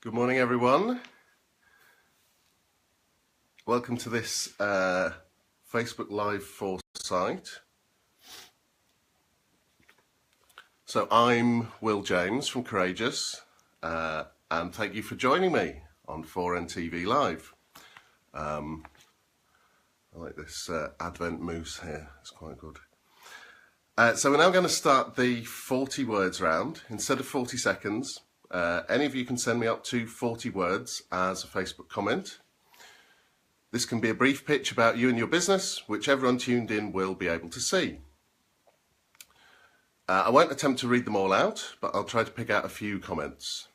Good morning, everyone. Welcome to this Facebook Live Foresight. So I'm Will James from Courageous, and thank you for joining me on 4NTV Live. I like this Advent moose here, it's quite good. So we're now going to start the 40 words round. Instead of 40 seconds, any of you can send me up to 40 words as a Facebook comment. This can be a brief pitch about you and your business, which everyone tuned in will be able to see. I won't attempt to read them all out, but I'll try to pick out a few comments.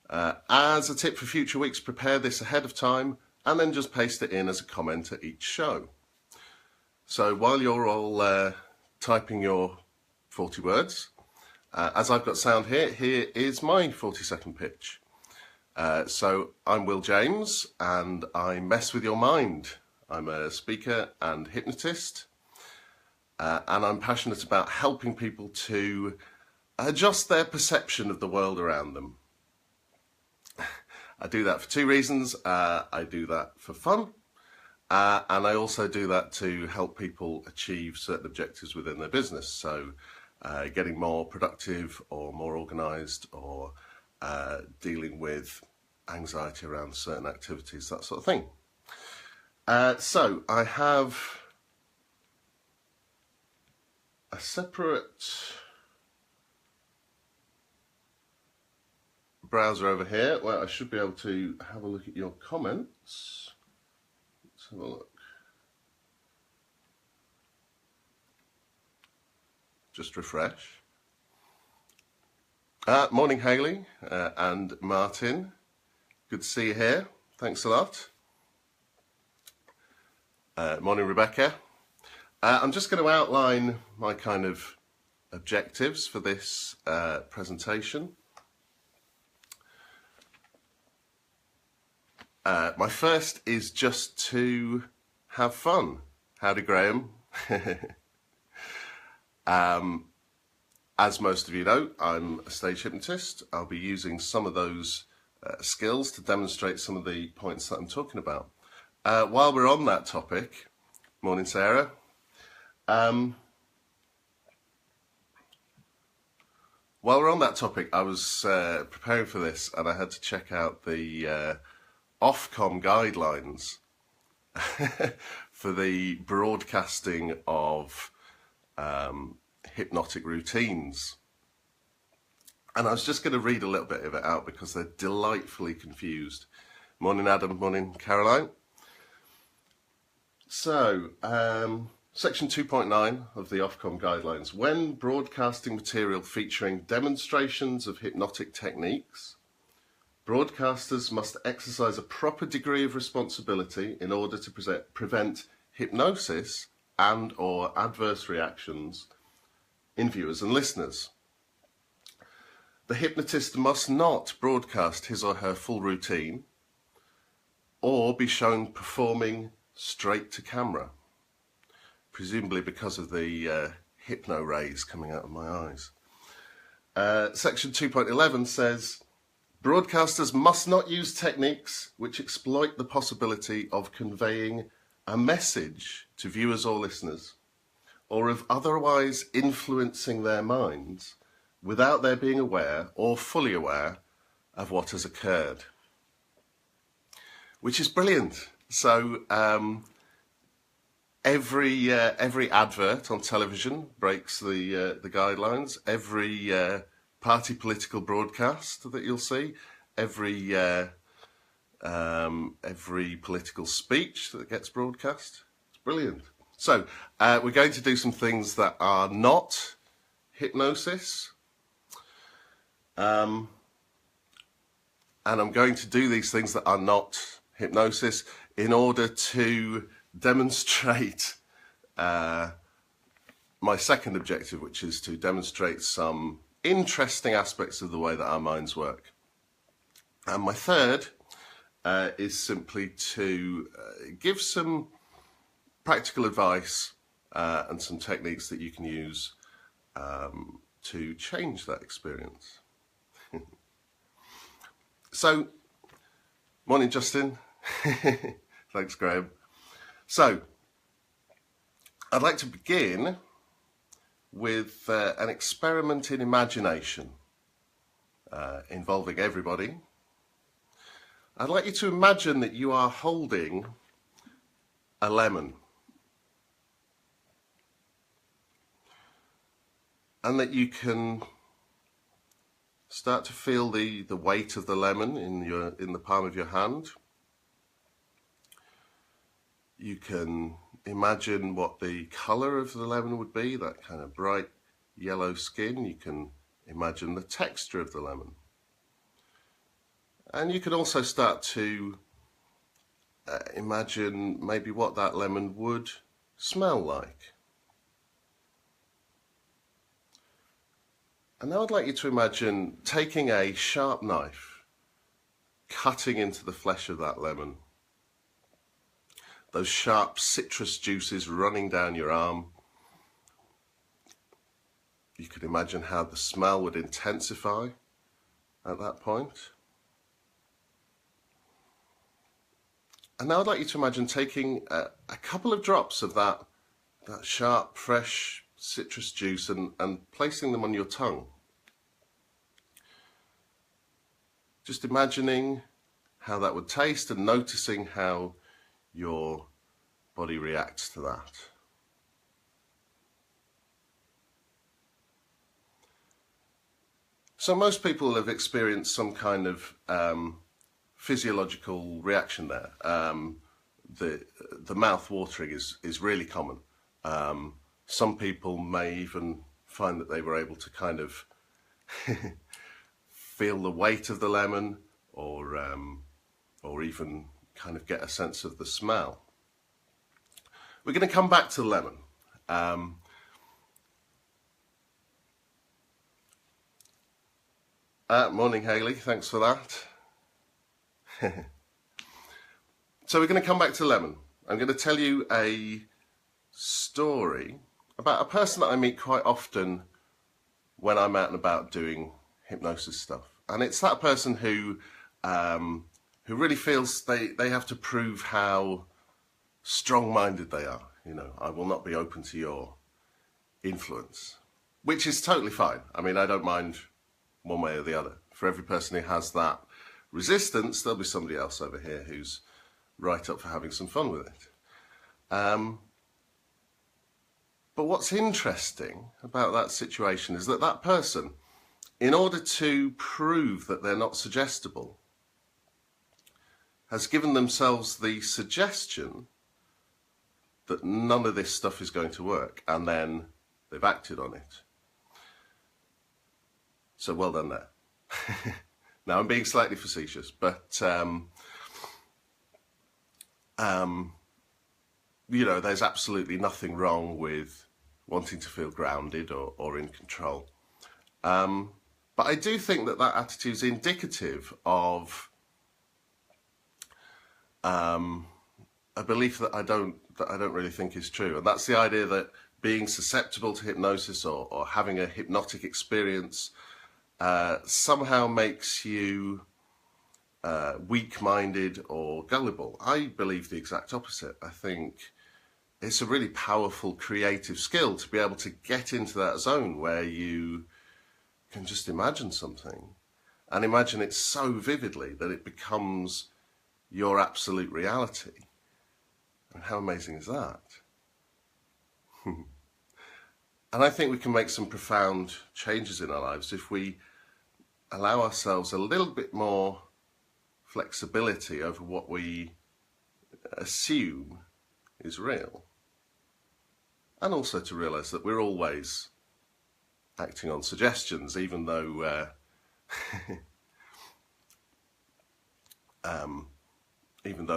As a tip for future weeks, prepare this ahead of time and then just paste it in as a comment at each show. So while you're all typing your 40 words, as I've got sound here is my 40-second pitch. So I'm Will James and I mess with your mind. I'm a speaker and hypnotist, and I'm passionate about helping people to adjust their perception of the world around them. I do that for two reasons. I do that for fun, and I also do that to help people achieve certain objectives within their business. So getting more productive or more organised, or dealing with anxiety around certain activities, that sort of thing. So I have a separate browser over here where I should be able to have a look at your comments. Let's have a look. Just refresh. Morning, Hayley and Martin. Good to see you here. Thanks a lot. Morning, Rebecca. I'm just going to outline my kind of objectives for this presentation. My first is just to have fun. Howdy, Graham. As most of you know, I'm a stage hypnotist. I'll be using some of those skills to demonstrate some of the points that I'm talking about. While we're on that topic, morning, Sarah. While we're on that topic, I was preparing for this and I had to check out the Ofcom guidelines for the broadcasting of hypnotic routines. And I was just going to read a little bit of it out because they're delightfully confused. Morning, Adam. Morning, Caroline. So, Section 2.9 of the Ofcom guidelines. When broadcasting material featuring demonstrations of hypnotic techniques, broadcasters must exercise a proper degree of responsibility in order to prevent hypnosis and/or adverse reactions in viewers and listeners. The hypnotist must not broadcast his or her full routine or be shown performing straight to camera, presumably because of the hypno rays coming out of my eyes. Section 2.11 says, broadcasters must not use techniques which exploit the possibility of conveying a message to viewers or listeners, or of otherwise influencing their minds without their being aware or fully aware of what has occurred. Which is brilliant. So every advert on television breaks the guidelines. Every party political broadcast that you'll see, every political speech that gets broadcast. It's brilliant. So we're going to do some things that are not hypnosis. And I'm going to do these things that are not hypnosis in order to demonstrate my second objective, which is to demonstrate some interesting aspects of the way that our minds work. And my third is simply to give some practical advice and some techniques that you can use to change that experience. So, morning, Justin. Thanks, Graham. So, I'd like to begin with an experiment in imagination involving everybody. I'd like you to imagine that you are holding a lemon and that you can start to feel the weight of the lemon in the palm of your hand. You can imagine what the colour of the lemon would be, that kind of bright yellow skin. You can imagine the texture of the lemon. And you can also start to imagine maybe what that lemon would smell like. And now I'd like you to imagine taking a sharp knife, cutting into the flesh of that lemon. Those sharp citrus juices running down your arm. You could imagine how the smell would intensify at that point. And now I'd like you to imagine taking a couple of drops of that sharp, fresh citrus juice and placing them on your tongue. Just imagining how that would taste and noticing how your body reacts to that. So most people have experienced some kind of physiological reaction there. The mouth watering is really common. Some people may even find that they were able to kind of feel the weight of the lemon, or even kind of get a sense of the smell. We're going to come back to the lemon. Morning, Hayley. Thanks for that. So we're going to come back to lemon. I'm going to tell you a story about a person that I meet quite often when I'm out and about doing hypnosis stuff. And it's that person who really feels they have to prove how strong-minded they are. You know, I will not be open to your influence, which is totally fine. I mean, I don't mind one way or the other. For every person who has that resistance, there'll be somebody else over here who's right up for having some fun with it. But what's interesting about that situation is that that person, in order to prove that they're not suggestible, has given themselves the suggestion that none of this stuff is going to work, and then they've acted on it. So well done there. Now I'm being slightly facetious, but you know, there's absolutely nothing wrong with wanting to feel grounded or in control. But I do think that that attitude is indicative of a belief that I don't really think is true, and that's the idea that being susceptible to hypnosis or having a hypnotic experience somehow makes you weak-minded or gullible. I believe the exact opposite. I think it's a really powerful creative skill to be able to get into that zone where you can just imagine something and imagine it so vividly that it becomes your absolute reality. And how amazing is that? And I think we can make some profound changes in our lives if we allow ourselves a little bit more flexibility over what we assume is real. And also to realise that we're always acting on suggestions, even though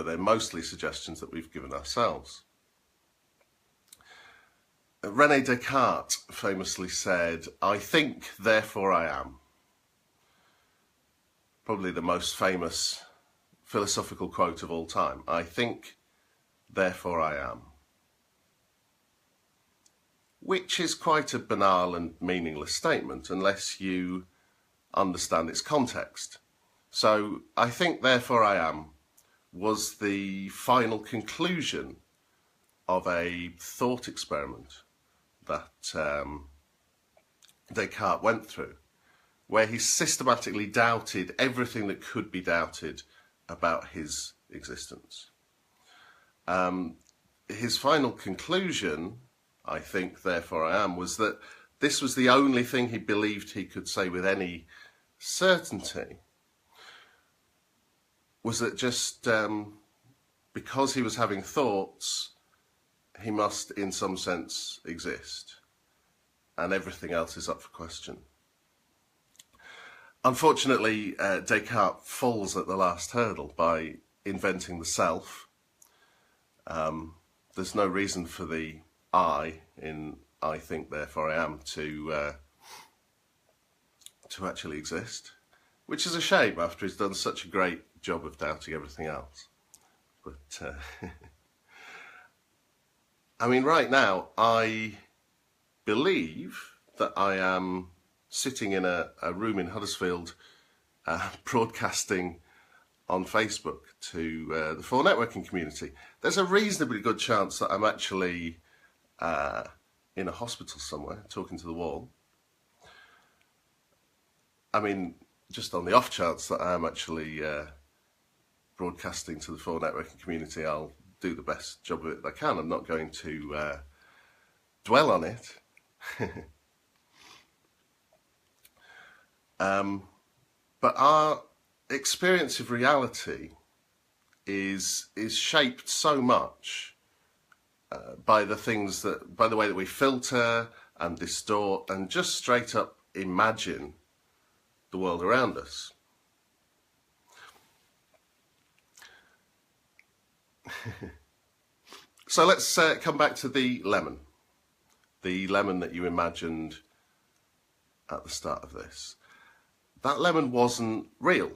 they're mostly suggestions that we've given ourselves. René Descartes famously said, "I think, therefore I am." Probably the most famous philosophical quote of all time. I think, therefore I am. Which is quite a banal and meaningless statement unless you understand its context. So I think Therefore I Am was the final conclusion of a thought experiment that Descartes went through, where he systematically doubted everything that could be doubted about his existence. His final conclusion, I think, Therefore I Am, was that this was the only thing he believed he could say with any certainty, was that just because he was having thoughts, he must, in some sense, exist, and everything else is up for question. Unfortunately, Descartes falls at the last hurdle by inventing the self. There's no reason for the I in I think, therefore I am to actually exist, which is a shame after he's done such a great job of doubting everything else. But I mean, right now, I believe that I am sitting in a room in Huddersfield broadcasting on Facebook to the Four Networking community. There's a reasonably good chance that I'm actually in a hospital somewhere talking to the wall. I mean, just on the off chance that I am actually broadcasting to the Four Networking community, I'll do the best job of it that I can. I'm not going to dwell on it. But our experience of reality is shaped so much by the things that, by the way that we filter and distort and just straight up imagine the world around us. So let's come back to the lemon that you imagined at the start of this. That lemon wasn't real,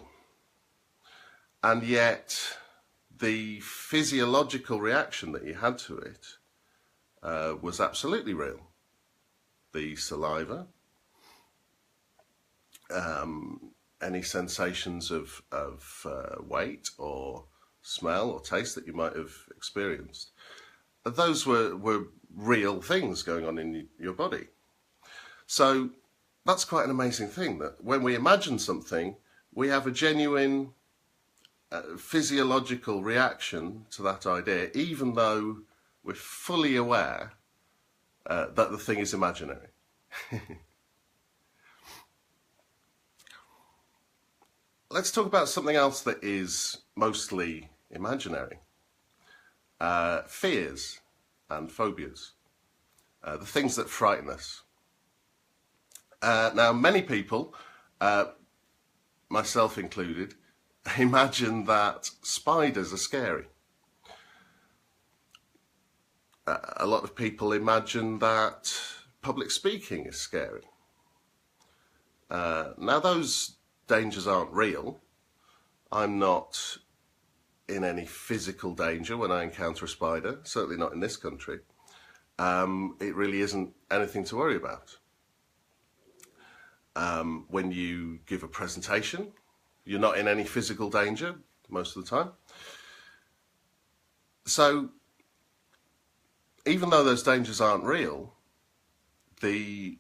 and yet the physiological reaction that you had to it was absolutely real. The saliva, any sensations of weight or smell or taste that you might have experienced, those were real things going on in your body. So that's quite an amazing thing, that when we imagine something, we have a genuine physiological reaction to that idea, even though we're fully aware that the thing is imaginary. Let's talk about something else that is mostly imaginary. Fears and phobias. The things that frighten us. Now, many people, myself included, imagine that spiders are scary. A lot of people imagine that public speaking is scary. Now, those dangers aren't real. I'm not in any physical danger when I encounter a spider, certainly not in this country. It really isn't anything to worry about. When you give a presentation, you're not in any physical danger most of the time. So even though those dangers aren't real, the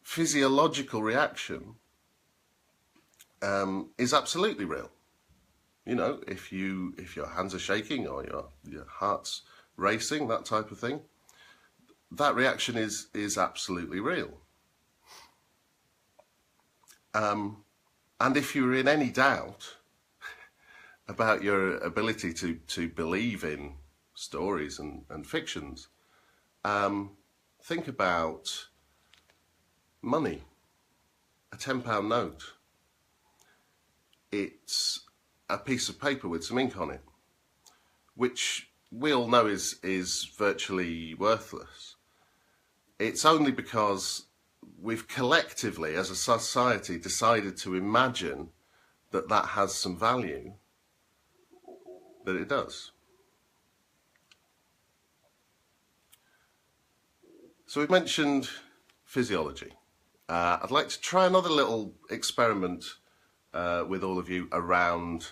physiological reaction is absolutely real. You know, if your hands are shaking or your heart's racing, that type of thing, that reaction is absolutely real. And if you're in any doubt about your ability to believe in stories and fictions, think about money. A £10 note. It's a piece of paper with some ink on it, which we all know is virtually worthless. It's only because we've collectively, as a society, decided to imagine that that has some value, that it does. So we've mentioned physiology. I'd like to try another little experiment with all of you around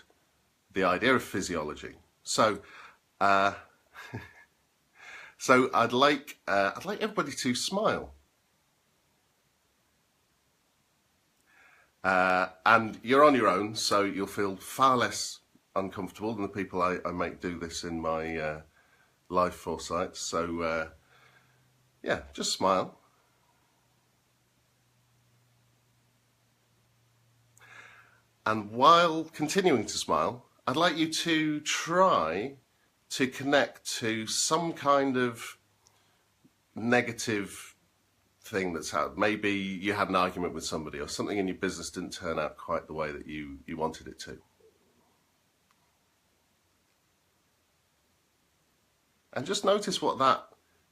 the idea of physiology. So, so I'd like everybody to smile. And you're on your own, so you'll feel far less uncomfortable than the people I make do this in my live foresights. So, yeah, just smile. And while continuing to smile, I'd like you to try to connect to some kind of negative thing that's happened. Maybe you had an argument with somebody, or something in your business didn't turn out quite the way that you wanted it to. And just notice what that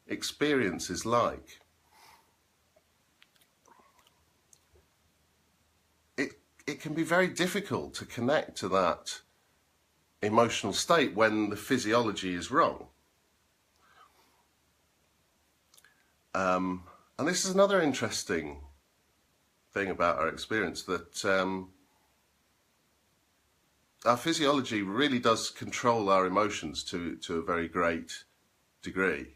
experience is like. It can be very difficult to connect to that emotional state when the physiology is wrong. And this is another interesting thing about our experience, that our physiology really does control our emotions to a very great degree.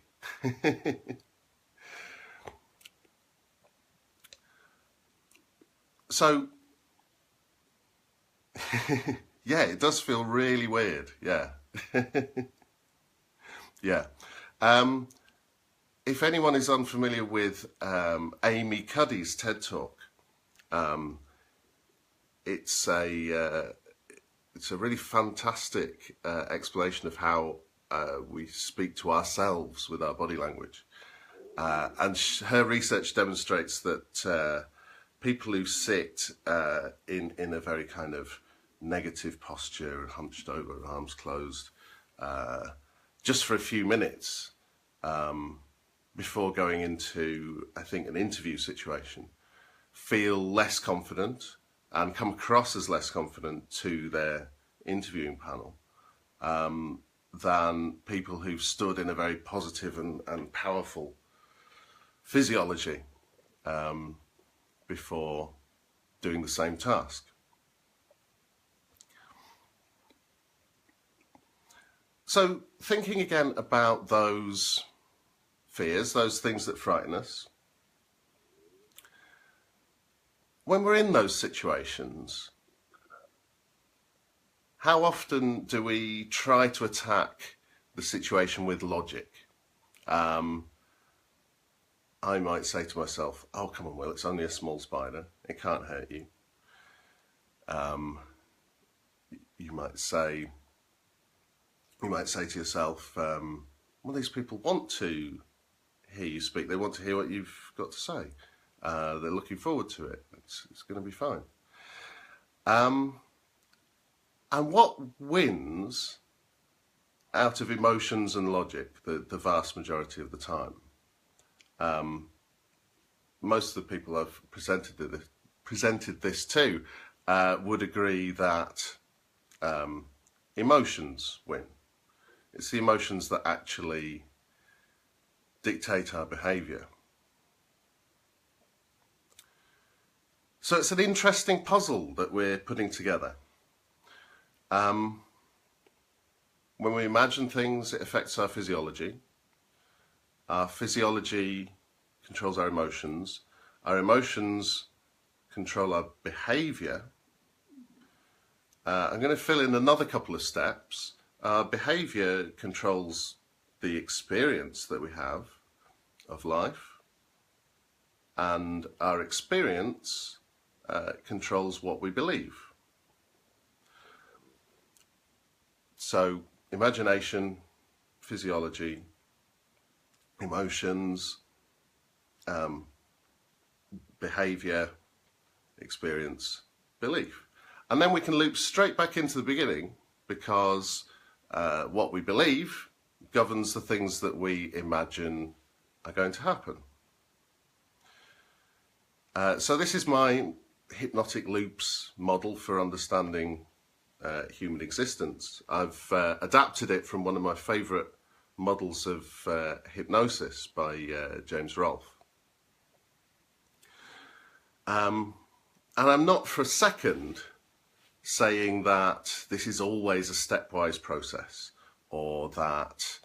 So, yeah, it does feel really weird. Yeah. Yeah. If anyone is unfamiliar with Amy Cuddy's TED Talk, it's a really fantastic explanation of how we speak to ourselves with our body language. And her research demonstrates that people who sit in a very kind of negative posture and hunched over, arms closed, just for a few minutes before going into, I think, an interview situation, feel less confident and come across as less confident to their interviewing panel than people who've stood in a very positive and powerful physiology before doing the same task. So thinking again about those fears, those things that frighten us, when we're in those situations, how often do we try to attack the situation with logic? I might say to myself, oh, come on, Will, it's only a small spider. It can't hurt you. You might say to yourself, well, these people want to hear you speak. They want to hear what you've got to say. They're looking forward to it. It's going to be fine. And what wins out of emotions and logic the vast majority of the time? Most of the people I've presented this to would agree that emotions win. It's the emotions that actually dictate our behaviour. So it's an interesting puzzle that we're putting together. When we imagine things, it affects our physiology. Our physiology controls our emotions. Our emotions control our behaviour. I'm going to fill in another couple of steps. Our behaviour controls the experience that we have of life, and our experience controls what we believe. So imagination, physiology, emotions, behaviour, experience, belief. And then we can loop straight back into the beginning, because what we believe governs the things that we imagine are going to happen. So this is my hypnotic loops model for understanding human existence. I've adapted it from one of my favourite models of hypnosis by James Rolfe. And I'm not for a second saying that this is always a stepwise process, or that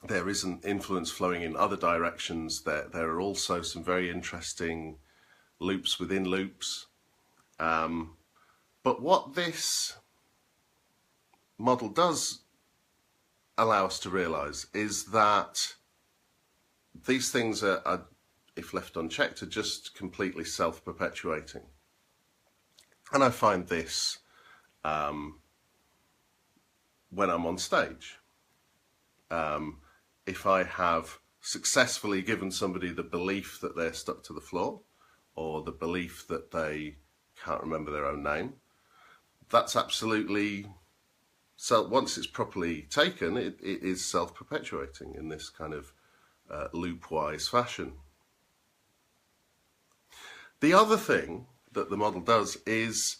there isn't influence flowing in other directions. There are also some very interesting loops within loops. But what this model does allow us to realize is that these things are, if left unchecked, are just completely self-perpetuating. And I find this when I'm on stage. If I have successfully given somebody the belief that they're stuck to the floor, or the belief that they can't remember their own name, that's absolutely, once it's properly taken, it is self-perpetuating in this kind of loop-wise fashion. The other thing that the model does is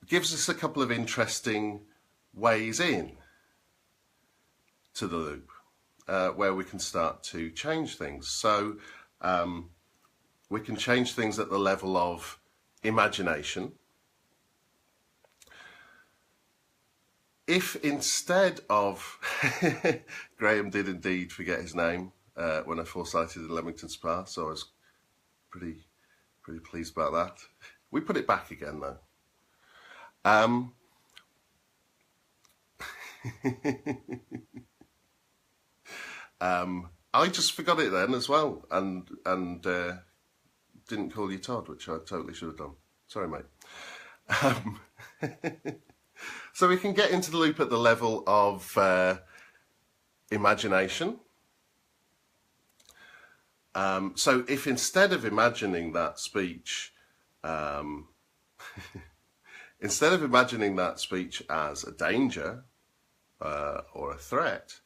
gives us a couple of interesting ways in to the loop where we can start to change things. So we can change things at the level of imagination. If instead of, Graham did indeed forget his name when I foresighted the Leamington Spa, so I was pretty pleased about that. We put it back again though. I just forgot it then as well, and didn't call you Todd, which I totally should have done. Sorry, mate. So we can get into the loop at the level of imagination. So if instead of imagining that speech, instead of imagining that speech as a danger or a threat,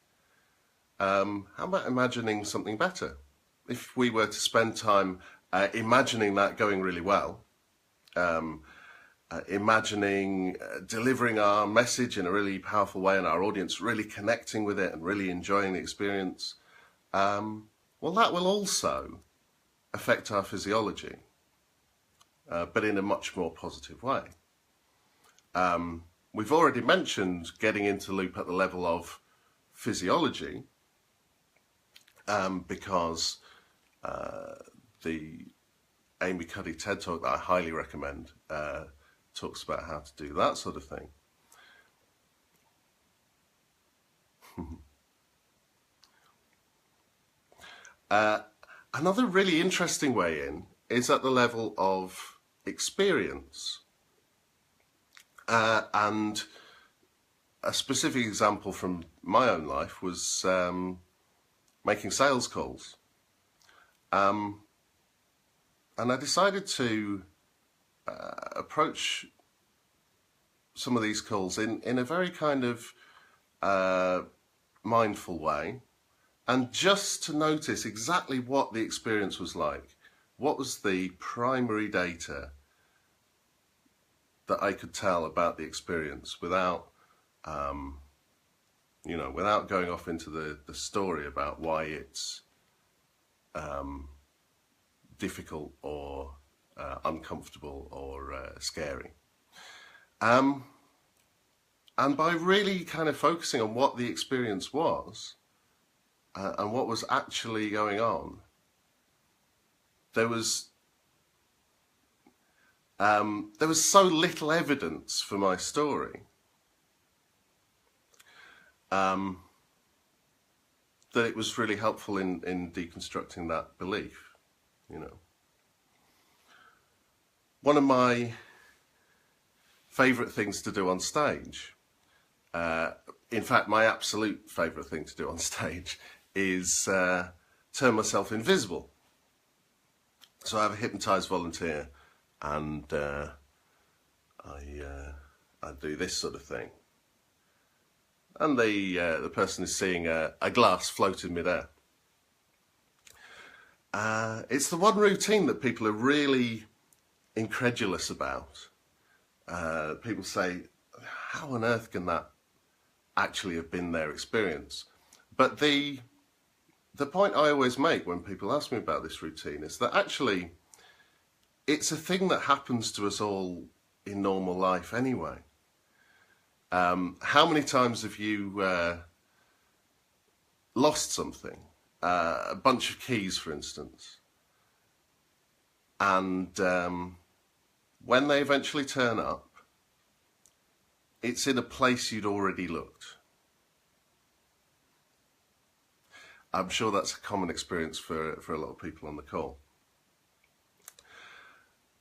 how about imagining something better? If we were to spend time imagining that going really well, imagining delivering our message in a really powerful way and our audience really connecting with it and really enjoying the experience, well, that will also affect our physiology, but in a much more positive way. We've already mentioned getting into the loop at the level of physiology, because the Amy Cuddy TED Talk that I highly recommend talks about how to do that sort of thing. Another really interesting way in is at the level of experience. And a specific example from my own life was making sales calls. And I decided to approach some of these calls in a very kind of mindful way, and just to notice exactly what the experience was like. What was the primary data that I could tell about the experience without, without going off into the story about why it's difficult or uncomfortable or scary. And by really kind of focusing on what the experience was and what was actually going on, there was so little evidence for my story that it was really helpful in deconstructing that belief, you know. One of my favourite things to do on stage, in fact, my absolute favourite thing to do on stage is turn myself invisible. So I have a hypnotised volunteer, and I do this sort of thing. And the person is seeing a glass float in midair. It's the one routine that people are really incredulous about. People say, how on earth can that actually have been their experience? But the point I always make when people ask me about this routine is that actually it's a thing that happens to us all in normal life anyway. How many times have you lost something? A bunch of keys, for instance. And when they eventually turn up, it's in a place you'd already looked. I'm sure that's a common experience for a lot of people on the call.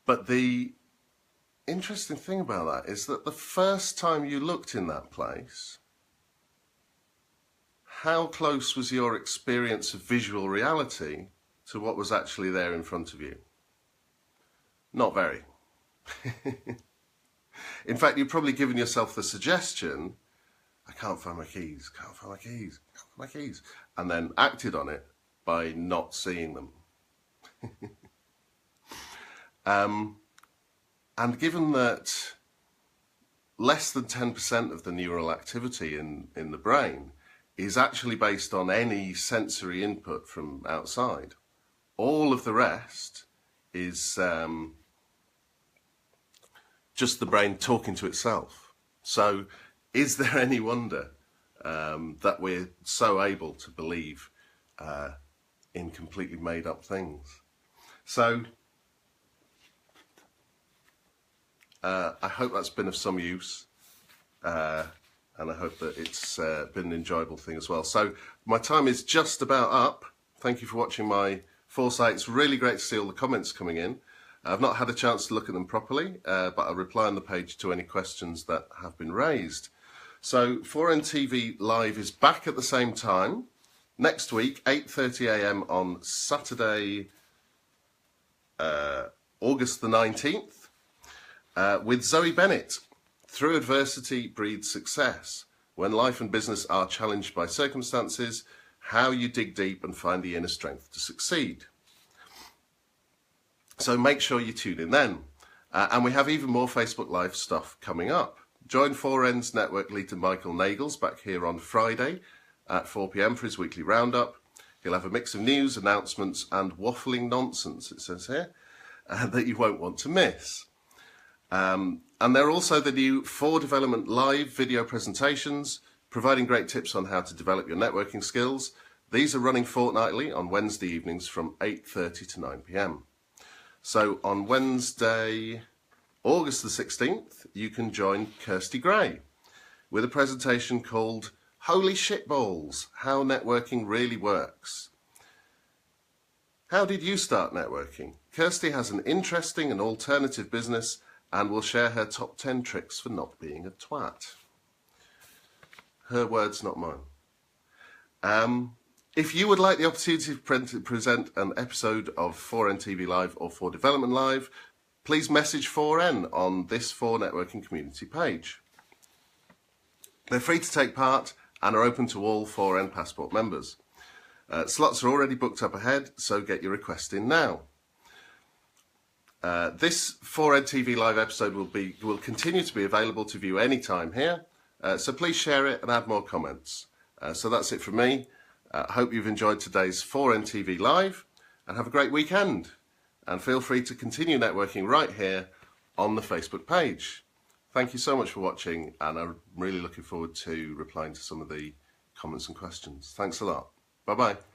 But the interesting thing about that is that the first time you looked in that place, how close was your experience of visual reality to what was actually there in front of you? Not very. In fact, you've probably given yourself the suggestion, I can't find my keys, can't find my keys, can't find my keys, and then acted on it by not seeing them. And given that less than 10% of the neural activity in the brain is actually based on any sensory input from outside, all of the rest is just the brain talking to itself. So is there any wonder that we're so able to believe in completely made up things? So I hope that's been of some use, and I hope that it's been an enjoyable thing as well. So my time is just about up. Thank you for watching my foresight. It's really great to see all the comments coming in. I've not had a chance to look at them properly, but I'll reply on the page to any questions that have been raised. So 4NTV Live is back at the same time next week, 8:30 a.m. on Saturday, August the 19th, with Zoe Bennett. Through adversity breeds success. When life and business are challenged by circumstances, how you dig deep and find the inner strength to succeed. So make sure you tune in then. And we have even more Facebook Live stuff coming up. Join 4N's network leader Michael Nagels back here on Friday at 4 p.m. for his weekly roundup. He'll have a mix of news, announcements and waffling nonsense, it says here, that you won't want to miss. And there are also the new 4 Development Live video presentations, providing great tips on how to develop your networking skills. These are running fortnightly on Wednesday evenings from 8:30 to 9 p.m. So on Wednesday, August the 16th, you can join Kirsty Gray with a presentation called Holy Shitballs, How Networking Really Works. How did you start networking? Kirsty has an interesting and alternative business and will share her top 10 tricks for not being a twat. Her words, not mine. If you would like the opportunity to present an episode of 4NTV Live or 4 Development Live, please message 4N on this 4 Networking community page. They're free to take part and are open to all 4N Passport members. Slots are already booked up ahead, so get your request in now. This 4NTV Live episode will continue to be available to view anytime here, so please share it and add more comments. So that's it from me. I hope you've enjoyed today's 4NTV Live and have a great weekend. And feel free to continue networking right here on the Facebook page. Thank you so much for watching, and I'm really looking forward to replying to some of the comments and questions. Thanks a lot. Bye-bye.